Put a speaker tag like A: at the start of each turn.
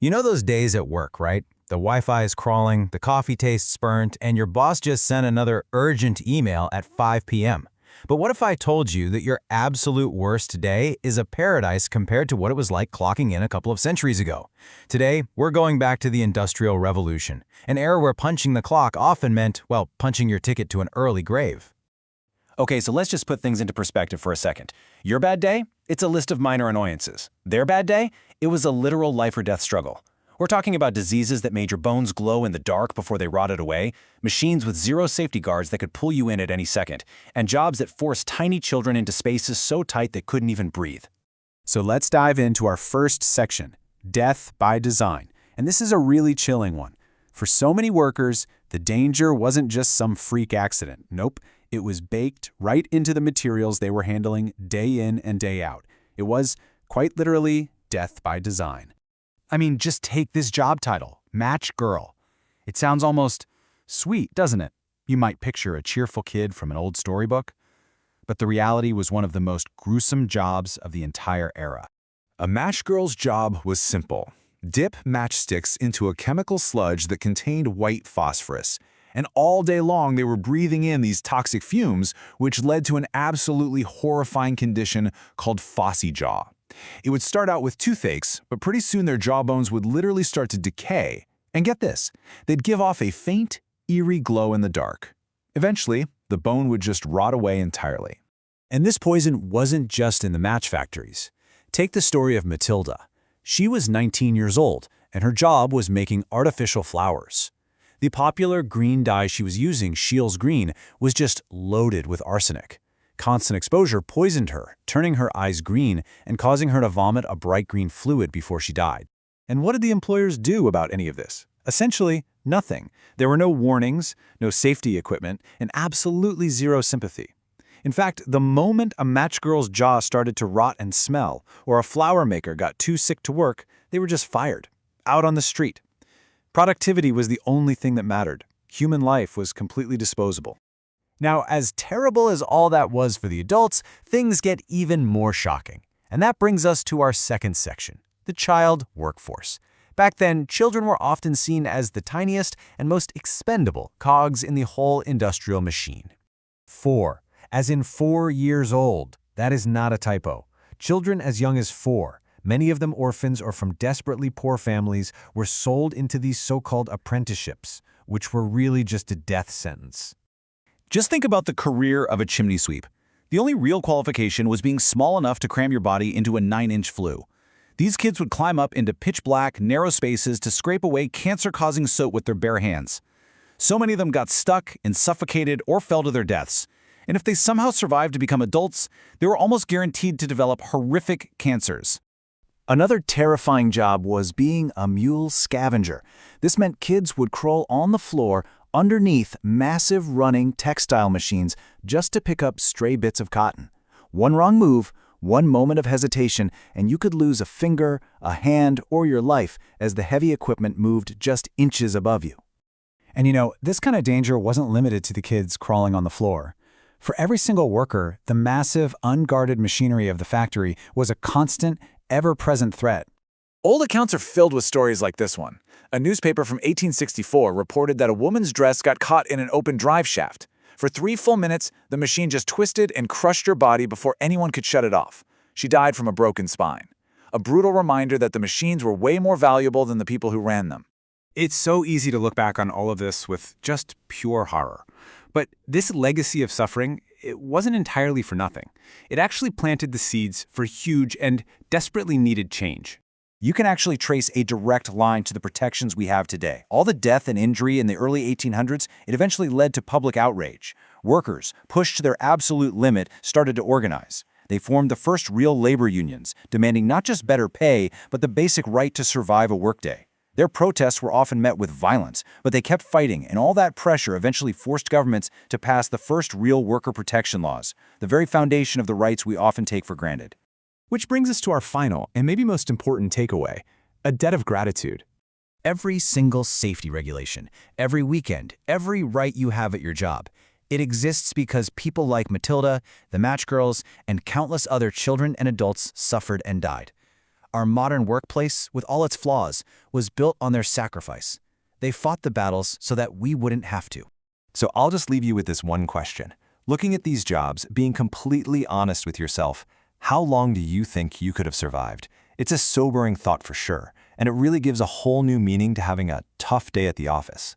A: You know those days at work, right? The Wi-Fi is crawling, the coffee tastes burnt, and your boss just sent another urgent email at 5 p.m. But what if I told you that your absolute worst day is a paradise compared to what it was like clocking in a couple of centuries ago? Today, we're going back to the Industrial Revolution, an era where punching the clock often meant, well, punching your ticket to an early grave.
B: Okay, so let's just put things into perspective for a second. Your bad day? It's a list of minor annoyances. Their bad day? It was a literal life or death struggle. We're talking about diseases that made your bones glow in the dark before they rotted away, machines with zero safety guards that could pull you in at any second, and jobs that forced tiny children into spaces so tight they couldn't even breathe.
C: So let's dive into our first section, death by design. And this is a really chilling one. For so many workers, the danger wasn't just some freak accident. Nope, it was baked right into the materials they were handling day in and day out. It was, quite literally, death by design.
D: I mean, just take this job title, Match Girl. It sounds almost sweet, doesn't it? You might picture a cheerful kid from an old storybook. But the reality was one of the most gruesome jobs of the entire era.
E: A match girl's job was simple. Dip matchsticks into a chemical sludge that contained white phosphorus. And all day long, they were breathing in these toxic fumes, which led to an absolutely horrifying condition called phossy jaw. It would start out with toothaches, but pretty soon their jawbones would literally start to decay. And get this, they'd give off a faint, eerie glow in the dark. Eventually, the bone would just rot away entirely.
C: And this poison wasn't just in the match factories. Take the story of Matilda. She was 19 years old, and her job was making artificial flowers. The popular green dye she was using, Scheele's Green, was just loaded with arsenic. Constant exposure poisoned her, turning her eyes green and causing her to vomit a bright green fluid before she died. And what did the employers do about any of this? Essentially, nothing. There were no warnings, no safety equipment, and absolutely zero sympathy. In fact, the moment a match girl's jaw started to rot and smell, or a flower maker got too sick to work, they were just fired, out on the street. Productivity was the only thing that mattered. Human life was completely disposable. Now, as terrible as all that was for the adults, things get even more shocking. And that brings us to our second section, the child workforce. Back then, children were often seen as the tiniest and most expendable cogs in the whole industrial machine. 4, as in 4 years old. That is not a typo. Children as young as 4, many of them orphans or from desperately poor families, were sold into these so-called apprenticeships, which were really just a death sentence.
B: Just think about the career of a chimney sweep. The only real qualification was being small enough to cram your body into a 9-inch flue. These kids would climb up into pitch-black, narrow spaces to scrape away cancer-causing soot with their bare hands. So many of them got stuck and suffocated or fell to their deaths. And if they somehow survived to become adults, they were almost guaranteed to develop horrific cancers.
C: Another terrifying job was being a mule scavenger. This meant kids would crawl on the floor underneath massive running textile machines just to pick up stray bits of cotton. One wrong move, one moment of hesitation, and you could lose a finger, a hand, or your life as the heavy equipment moved just inches above you. And you know, this kind of danger wasn't limited to the kids crawling on the floor. For every single worker, the massive, unguarded machinery of the factory was a constant, ever-present threat.
F: Old accounts are filled with stories like this one. A newspaper from 1864 reported that a woman's dress got caught in an open drive shaft. For 3 full minutes, the machine just twisted and crushed her body before anyone could shut it off. She died from a broken spine. A brutal reminder that the machines were way more valuable than the people who ran them.
D: It's so easy to look back on all of this with just pure horror. But this legacy of suffering, it wasn't entirely for nothing. It actually planted the seeds for huge and desperately needed change.
B: You can actually trace a direct line to the protections we have today. All the death and injury in the early 1800s, it eventually led to public outrage. Workers, pushed to their absolute limit, started to organize. They formed the first real labor unions, demanding not just better pay, but the basic right to survive a workday. Their protests were often met with violence, but they kept fighting, and all that pressure eventually forced governments to pass the first real worker protection laws, the very foundation of the rights we often take for granted.
C: Which brings us to our final and maybe most important takeaway, a debt of gratitude. Every single safety regulation, every weekend, every right you have at your job, it exists because people like Matilda, the Match Girls, and countless other children and adults suffered and died.
G: Our modern workplace, with all its flaws, was built on their sacrifice. They fought the battles so that we wouldn't have to.
B: So I'll just leave you with this one question. Looking at these jobs, being completely honest with yourself, how long do you think you could have survived? It's a sobering thought for sure, and it really gives a whole new meaning to having a tough day at the office.